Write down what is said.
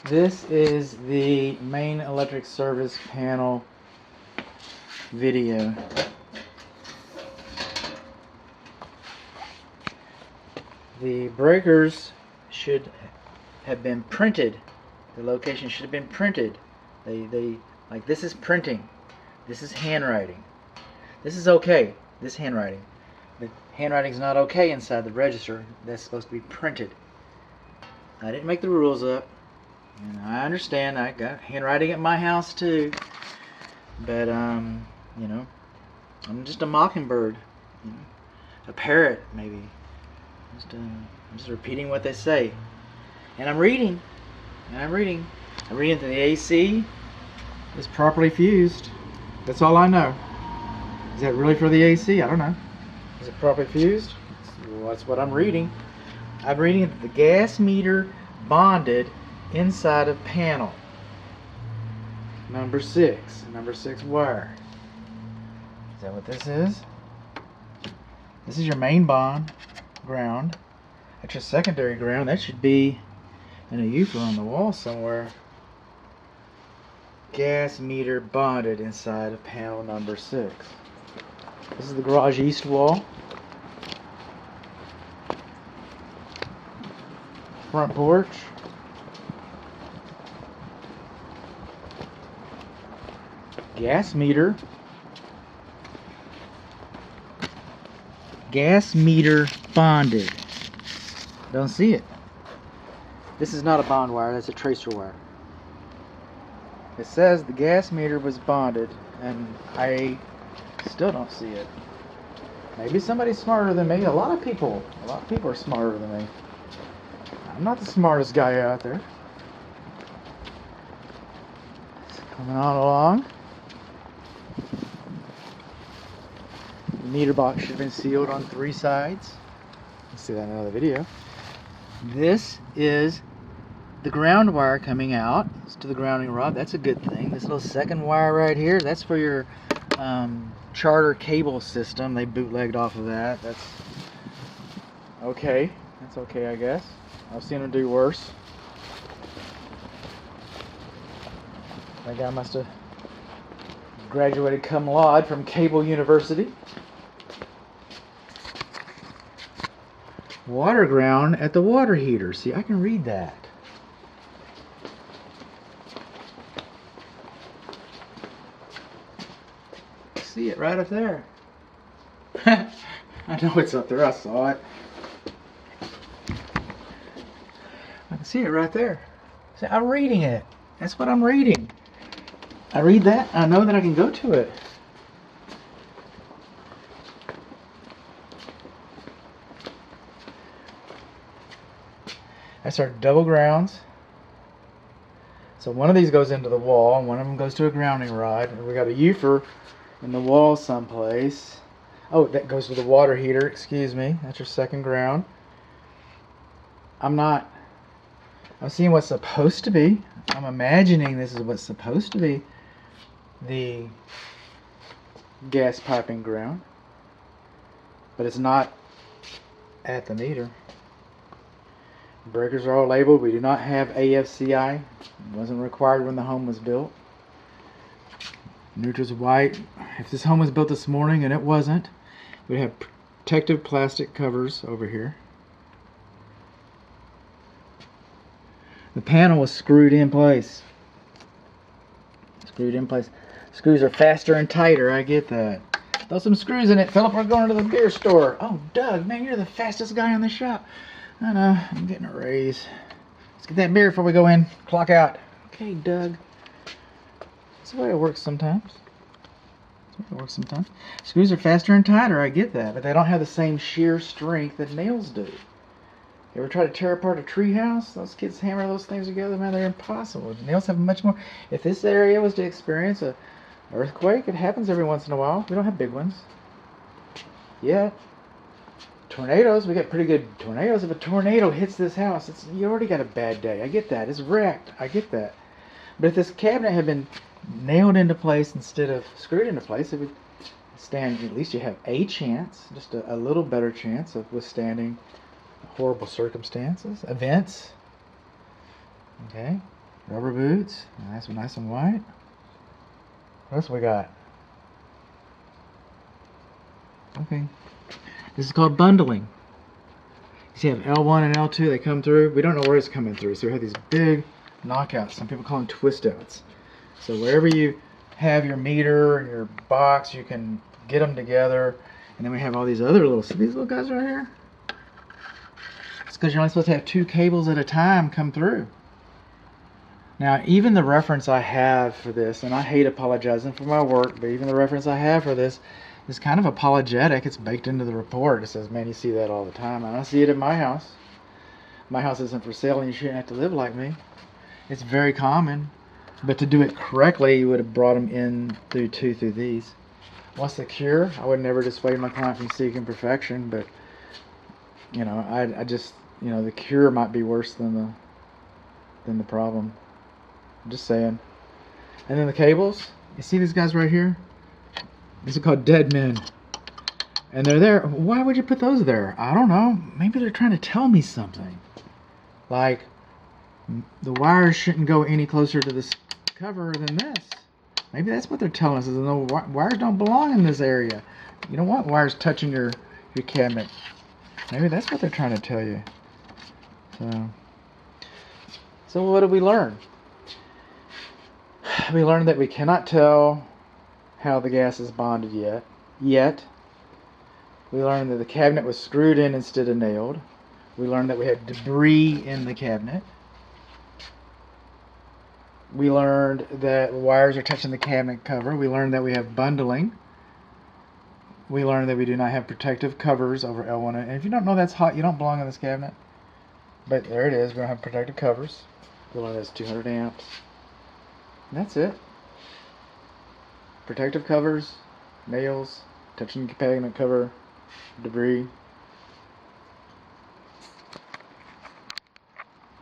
This is the main electric service panel video. The breakers should have been printed. The location should have been printed. Like, this is printing. This is handwriting. This is okay. This handwriting. But handwriting's not okay inside the register. That's supposed to be printed. I didn't make the rules up. And I understand. I got handwriting at my house too. But you know, I'm just a mockingbird. You know, a parrot maybe. I'm just repeating what they say. And I'm reading. I'm reading that the AC is properly fused. That's all I know. Is that really for the AC? I don't know. Is it properly fused? Well, that's what I'm reading. I'm reading that the gas meter bonded inside of panel number 6 wire. Is that what this is? This is your main bond ground. That's your secondary ground. That should be in a UFO on the wall somewhere. Gas meter bonded inside of panel number 6. This is the garage east wall. Front porch. Gas meter. Gas meter bonded. Don't see it. This is not a bond wire, that's a tracer wire. It says the gas meter was bonded, and I still don't see it. Maybe somebody's smarter than me. A lot of people are smarter than me. I'm not the smartest guy out there. It's coming on along. The meter box should have been sealed on 3 sides. You'll see that in another video. This is the ground wire coming out. It's to the grounding rod. That's a good thing. This little second wire right here, that's for your charter cable system. They bootlegged off of that. That's okay. That's okay, I guess. I've seen them do worse. That guy must have graduated cum laude from Cable University. Water ground at the water heater. See, I can read that. See it right up there. I know it's up there. I saw it. I can see it right there. See, I'm reading it. That's what I'm reading. I read that. I know that I can go to it. That's our double grounds. So one of these goes into the wall, and one of them goes to a grounding rod. And we got a UFO in the wall someplace. Oh, that goes to the water heater. Excuse me. That's your second ground. I'm seeing what's supposed to be. I'm imagining this is what's supposed to be the gas piping ground, but it's not at the meter. Breakers are all labeled. We do not have AFCI. It wasn't required when the home was built. Neutral's white. If this home was built this morning, and it wasn't, we have protective plastic covers over here. The panel was screwed in place. Screwed in place. Screws are faster and tighter. I get that. Throw some screws in it, Philip. We're going to the beer store. Oh, Doug, man, you're the fastest guy in the shop. I know. I'm getting a raise. Let's get that beer before we go in. Clock out. Okay, Doug. That's the way it works sometimes. That's the way it works sometimes. Screws are faster and tighter. I get that, but they don't have the same shear strength that nails do. You ever try to tear apart a tree house? Those kids hammer those things together, man, they're impossible. Nails have much more. If this area was to experience a earthquake, it happens every once in a while. We don't have big ones. Yeah. Tornadoes, we got pretty good tornadoes. If a tornado hits this house, you already got a bad day. I get that. It's wrecked. I get that. But if this cabinet had been nailed into place instead of screwed into place, it would stand. At least you have a chance, just a little better chance of withstanding horrible circumstances, events. Okay. Rubber boots. Nice and white. What else we got? Okay. This is called bundling. You see, you have L1 and L2. They come through. We don't know where it's coming through, so we have these big knockouts. Some people call them twist outs. So wherever you have your meter and your box, you can get them together. And then we have all these other little, see these little guys right here? It's because you're only supposed to have 2 cables at a time come through. Now, even the reference I have for this, and I hate apologizing for my work, but even the reference I have for this is kind of apologetic. It's baked into the report. It says, man, you see that all the time. And I see it in my house. My house isn't for sale and you shouldn't have to live like me. It's very common. But to do it correctly, you would have brought them in through these. What's the cure? I would never dissuade my client from seeking perfection, but you know, I just, you know, the cure might be worse than the problem. I'm just saying. And then the cables. You see these guys right here? These are called dead men. And they're there. Why would you put those there? I don't know. Maybe they're trying to tell me something. Like, the wires shouldn't go any closer to this cover than this. Maybe that's what they're telling us. Is no, wires don't belong in this area. You don't want wires touching your cabinet. Maybe that's what they're trying to tell you. So what did we learn? We learned that we cannot tell how the gas is bonded yet. We learned that the cabinet was screwed in instead of nailed. We learned that we had debris in the cabinet. We learned that wires are touching the cabinet cover. We learned that we have bundling. We learned that we do not have protective covers over L1. And if you don't know that's hot, you don't belong in this cabinet. But there it is. We don't have protective covers. We learned that's 200 amps. And that's it. Protective covers, nails, touching the cabinet cover, debris.